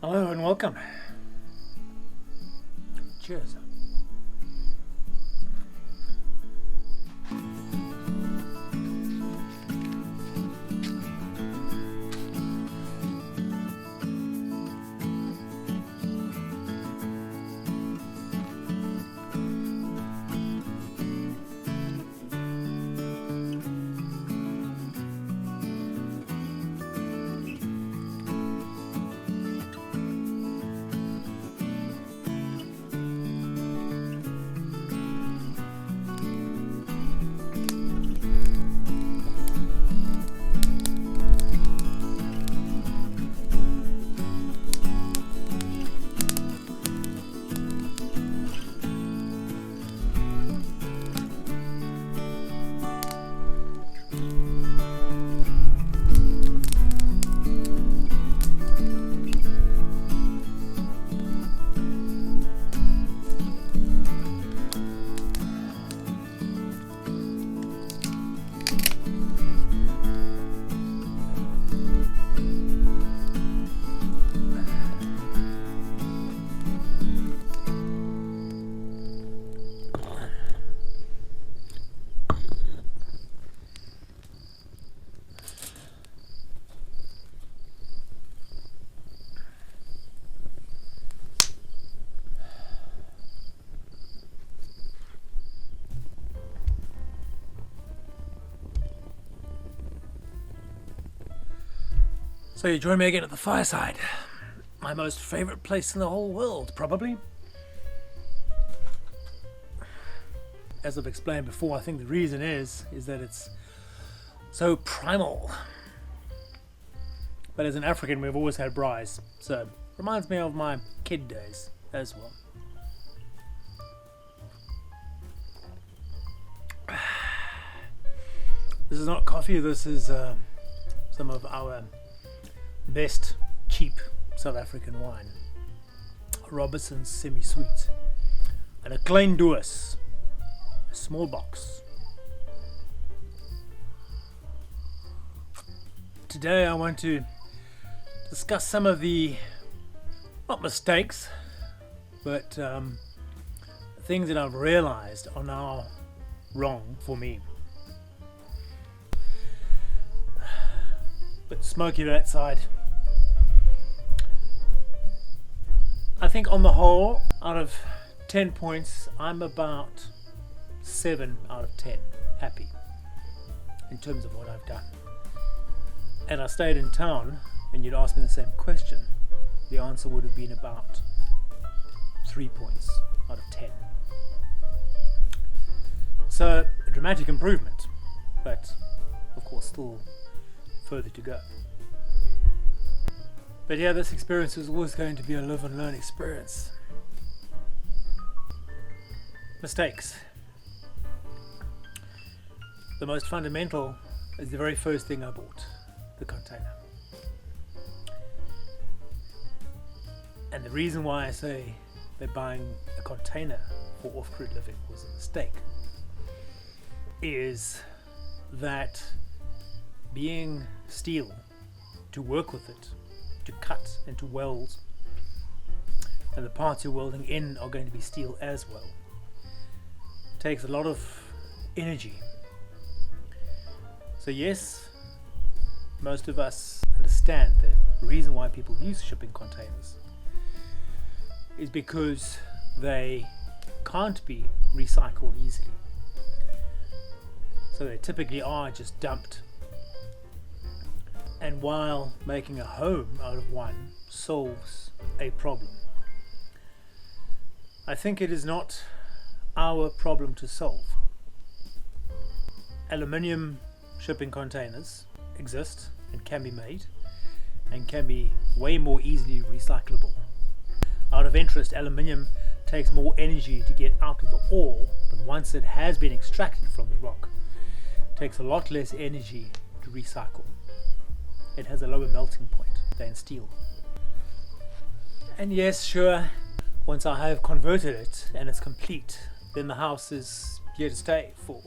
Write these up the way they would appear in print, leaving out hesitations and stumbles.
Hello and welcome. Cheers. So you join me again at the fireside. My most favourite place in the whole world, probably. As I've explained before, I think the reason is that it's so primal. But as an African, we've always had braais, so it reminds me of my kid days as well. This is not coffee, this is some of our best cheap South African wine. Robertson's semi-sweet. And a klein doos, a small box. Today I want to discuss some of the, not mistakes, but things that I've realized are now wrong for me. But smoky that side. I think on the whole, out of 10 points, I'm about 7 out of 10 happy in terms of what I've done. And I stayed in town, and you'd ask me the same question, the answer would have been about 3 points out of 10. So a dramatic improvement, but of course still further to go. But yeah, this experience is always going to be a live and learn experience. Mistakes. The most fundamental is the very first thing I bought, the container. And the reason why I say that buying a container for off-grid living was a mistake is that being steel, to work with it, to cut and to weld, and the parts you're welding in are going to be steel as well, takes a lot of energy. So yes, most of us understand the reason why people use shipping containers is because they can't be recycled easily. So they typically are just dumped. And while making a home out of one solves a problem, I think it is not our problem to solve. Aluminium shipping containers exist and can be made and can be way more easily recyclable. Out of interest, aluminium takes more energy to get out of the ore, but once it has been extracted from the rock, it takes a lot less energy to recycle. It has a lower melting point than steel. And yes, sure, once I have converted it and it's complete, then the house is here to stay for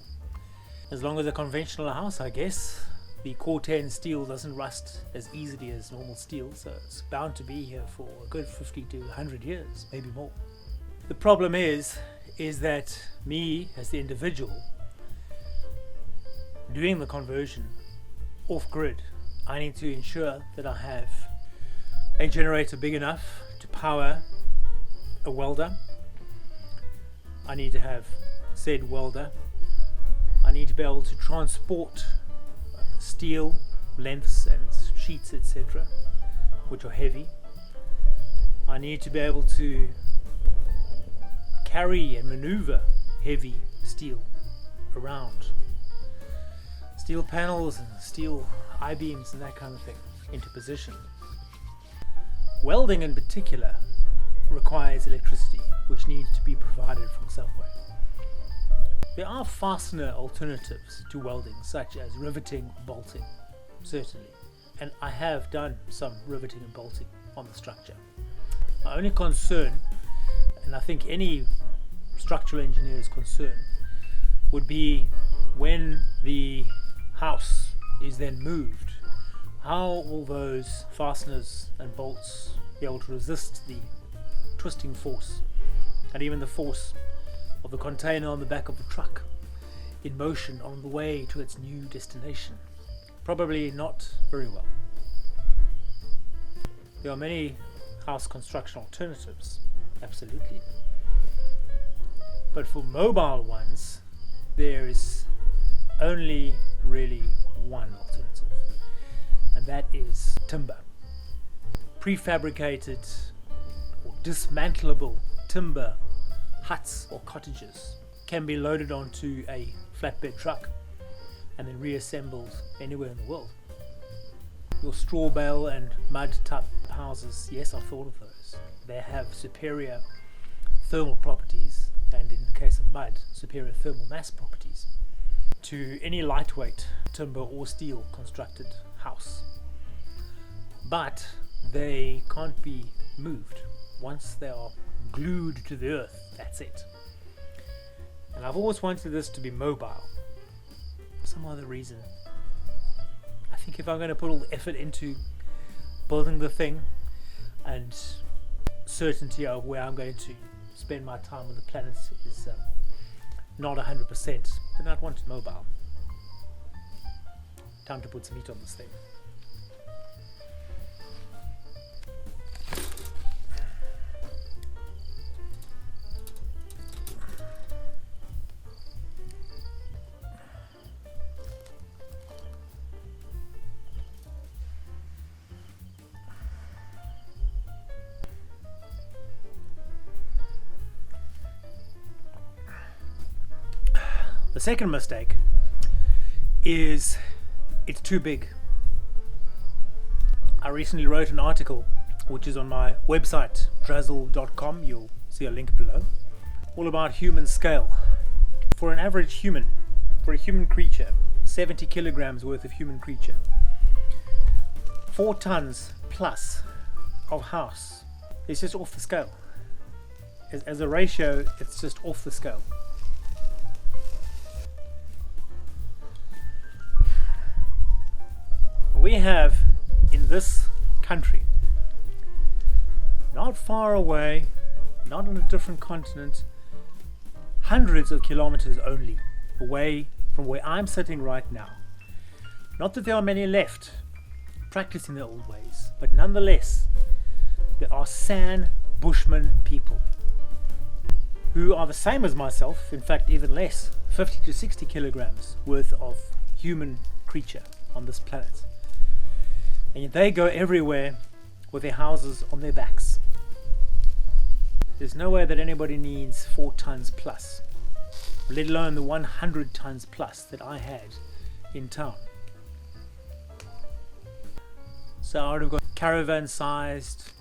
as long as a conventional house, I guess. The Corten steel doesn't rust as easily as normal steel, so it's bound to be here for a good 50 to 100 years, maybe more. The problem is that me as the individual doing the conversion off grid, I need to ensure that I have a generator big enough to power a welder. I need to have said welder. I need to be able to transport steel lengths and sheets, etc., which are heavy. I need to be able to carry and maneuver heavy steel around. Steel panels and steel I-beams and that kind of thing into position. Welding in particular requires electricity, which needs to be provided from somewhere. There are fastener alternatives to welding, such as riveting, bolting, certainly, and I have done some riveting and bolting on the structure. My only concern, and I think any structural engineer's concern, would be when the house is then moved, how will those fasteners and bolts be able to resist the twisting force and even the force of the container on the back of the truck in motion on the way to its new destination? Probably not very well. There are many house construction alternatives, absolutely. But for mobile ones, there is only really one alternative, and that is timber. Prefabricated or dismantleable timber huts or cottages can be loaded onto a flatbed truck and then reassembled anywhere in the world. Your straw bale and mud type houses, yes, I've thought of those. They have superior thermal properties, and in the case of mud, superior thermal mass properties to any lightweight timber or steel constructed house. But they can't be moved. Once they are glued to the earth, that's it. And I've always wanted this to be mobile for some other reason. I think if I'm going to put all the effort into building the thing and certainty of where I'm going to spend my time on the planet is not 100%, then I'd want it mobile. Time to put some meat on this thing. The second mistake is it's too big. I recently wrote an article which is on my website DRAZZLE.com, you'll see a link below, all about human scale. For an average human, for a human creature, 70 kilograms worth of human creature, 4 tons plus of house is just off the scale. As a ratio, it's just off the scale. We have in this country, not far away, not on a different continent, hundreds of kilometers only away from where I'm sitting right now. Not that there are many left practicing their old ways, but nonetheless, there are sand Bushman people who are the same as myself, in fact even less, 50 to 60 kilograms worth of human creature on this planet. And they go everywhere with their houses on their backs. There's no way that anybody needs 4 tons plus, let alone the 100 tons plus that I had in town. So I would have got caravan sized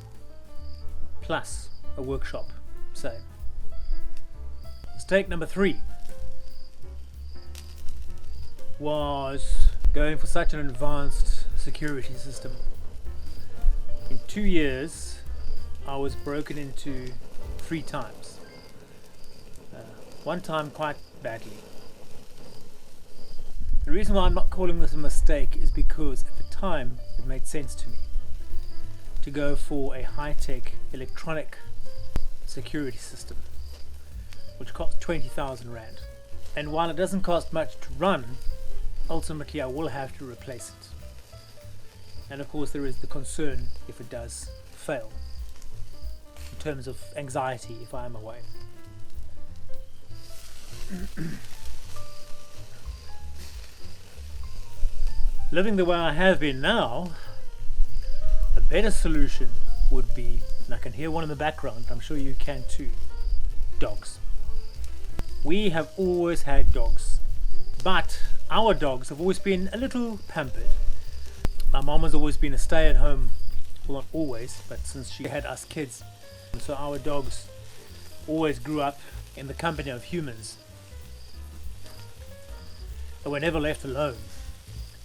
plus a workshop, say. Mistake number 3 was going for such an advanced security system. In 2 years I was broken into 3 times. One time quite badly. The reason why I'm not calling this a mistake is because at the time it made sense to me to go for a high-tech electronic security system which cost 20,000 Rand. And while it doesn't cost much to run, ultimately I will have to replace it. And of course there is the concern if it does fail, in terms of anxiety if I am away. Living the way I have been now, a better solution would be, and I can hear one in the background, I'm sure you can too, dogs. We have always had dogs, but our dogs have always been a little pampered. My mom has always been a stay-at-home, well not always, but since she had us kids, so our dogs always grew up in the company of humans. But were never left alone.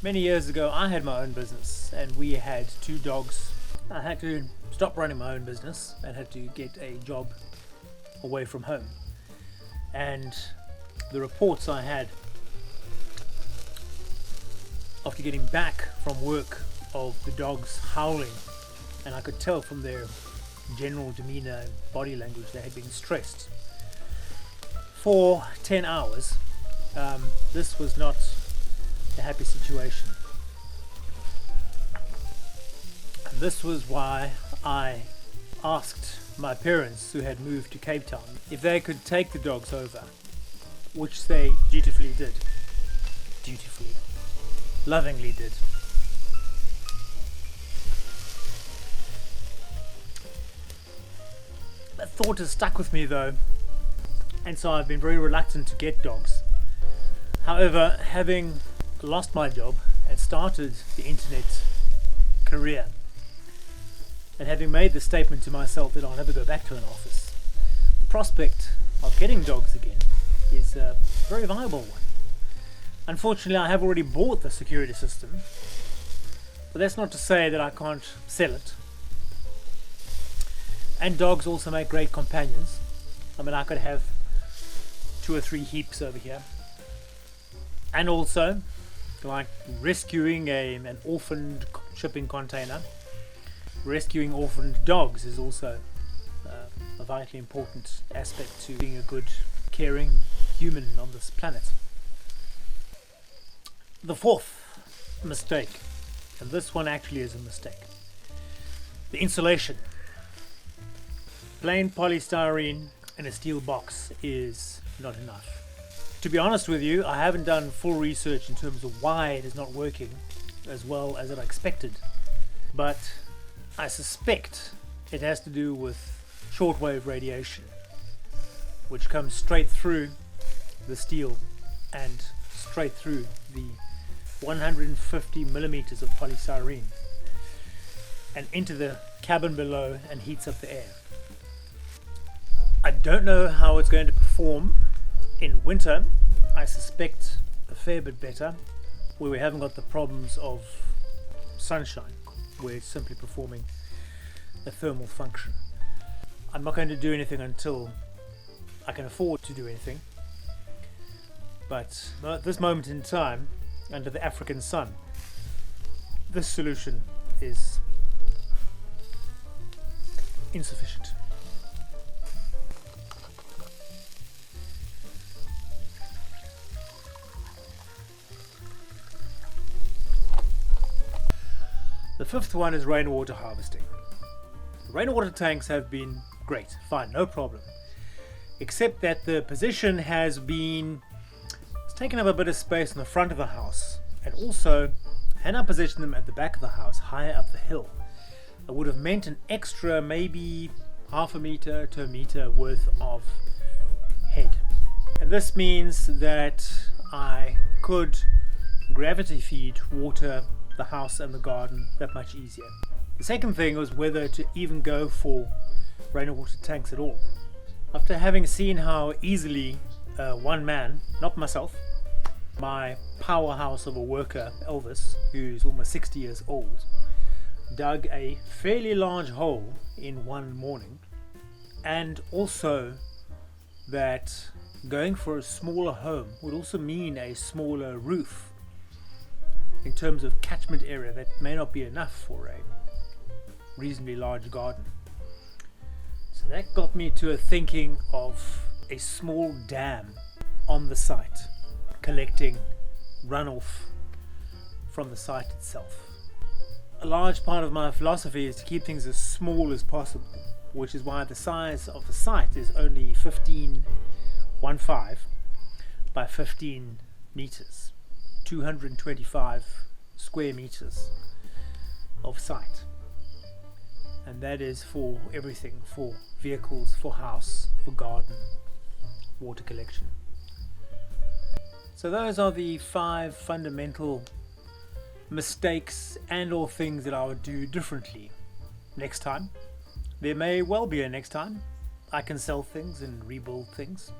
Many years ago I had my own business and we had 2 dogs. I had to stop running my own business and had to get a job away from home. And the reports I had after getting back from work of the dogs howling, and I could tell from their general demeanor and body language they had been stressed for 10 hours. This was not a happy situation. And this was why I asked my parents, who had moved to Cape Town, if they could take the dogs over, which they dutifully did. Dutifully. Lovingly did. That thought has stuck with me though, and so I've been very reluctant to get dogs. However, having lost my job and started the internet career, and having made the statement to myself that I'll never go back to an office, the prospect of getting dogs again is a very viable one. Unfortunately, I have already bought the security system, but that's not to say that I can't sell it. And dogs also make great companions. I mean, I could have 2 or 3 heaps over here. And also, like rescuing an orphaned shipping container, rescuing orphaned dogs is also a vitally important aspect to being a good, caring human on this planet. The 4th mistake, and this one actually is a mistake, the insulation. Plain polystyrene in a steel box is not enough. To be honest with you, I haven't done full research in terms of why it is not working as well as I expected, but I suspect it has to do with shortwave radiation, which comes straight through the steel and straight through the 150 millimeters of polystyrene and into the cabin below and heats up the air. I don't know how it's going to perform in winter. I suspect a fair bit better, where we haven't got the problems of sunshine, where it's simply performing a thermal function. I'm not going to do anything until I can afford to do anything, but at this moment in time, under the African sun, this solution is insufficient. The 5th one is rainwater harvesting. The rainwater tanks have been Great, fine, no problem. Except that the position has taken up a bit of space in the front of the house, and also had I positioned them at the back of the house, higher up the hill, it would have meant an extra maybe half a meter to a meter worth of head. And this means that I could gravity feed water the house and the garden that much easier. The second thing was whether to even go for rainwater tanks at all. After having seen how easily one man, not myself, my powerhouse of a worker, Elvis, who's almost 60 years old, dug a fairly large hole in one morning, and also that going for a smaller home would also mean a smaller roof in terms of catchment area that may not be enough for a reasonably large garden. So that got me to a thinking of a small dam on the site, collecting runoff from the site itself. A large part of my philosophy is to keep things as small as possible, which is why the size of the site is only 15 by 15 meters, 225 square meters of site. And that is for everything, for vehicles, for house, for garden, water collection. So those are the 5 fundamental mistakes and or things that I would do differently next time. There may well be a next time. I can sell things and rebuild things.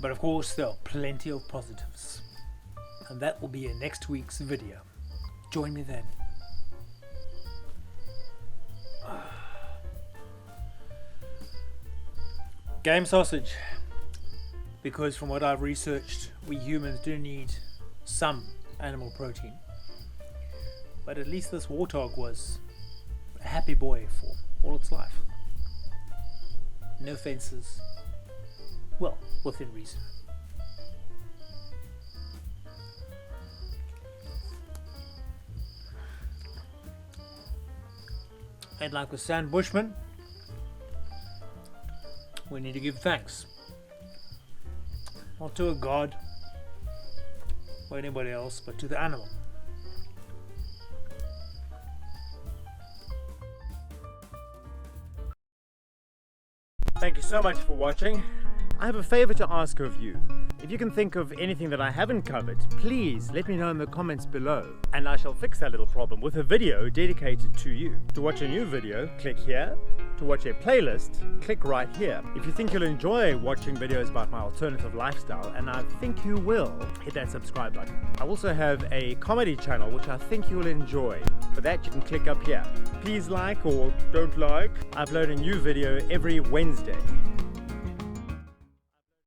But of course there are plenty of positives. And that will be in next week's video. Join me then. Game sausage. Because from what I've researched, we humans do need some animal protein. But at least this warthog was a happy boy for all its life. No fences. Well, within reason. And like with Sam Bushman, we need to give thanks. Not to a god or anybody else, but to the animal. Thank you so much for watching. I have a favor to ask of you. If you can think of anything that I haven't covered, please let me know in the comments below, and I shall fix that little problem with a video dedicated to you. To watch a new video, click here. To watch a playlist, click right here. If you think you'll enjoy watching videos about my alternative lifestyle, and I think you will, hit that subscribe button. I also have a comedy channel which I think you'll enjoy. For that you can click up here. Please like or don't like. I upload a new video every Wednesday.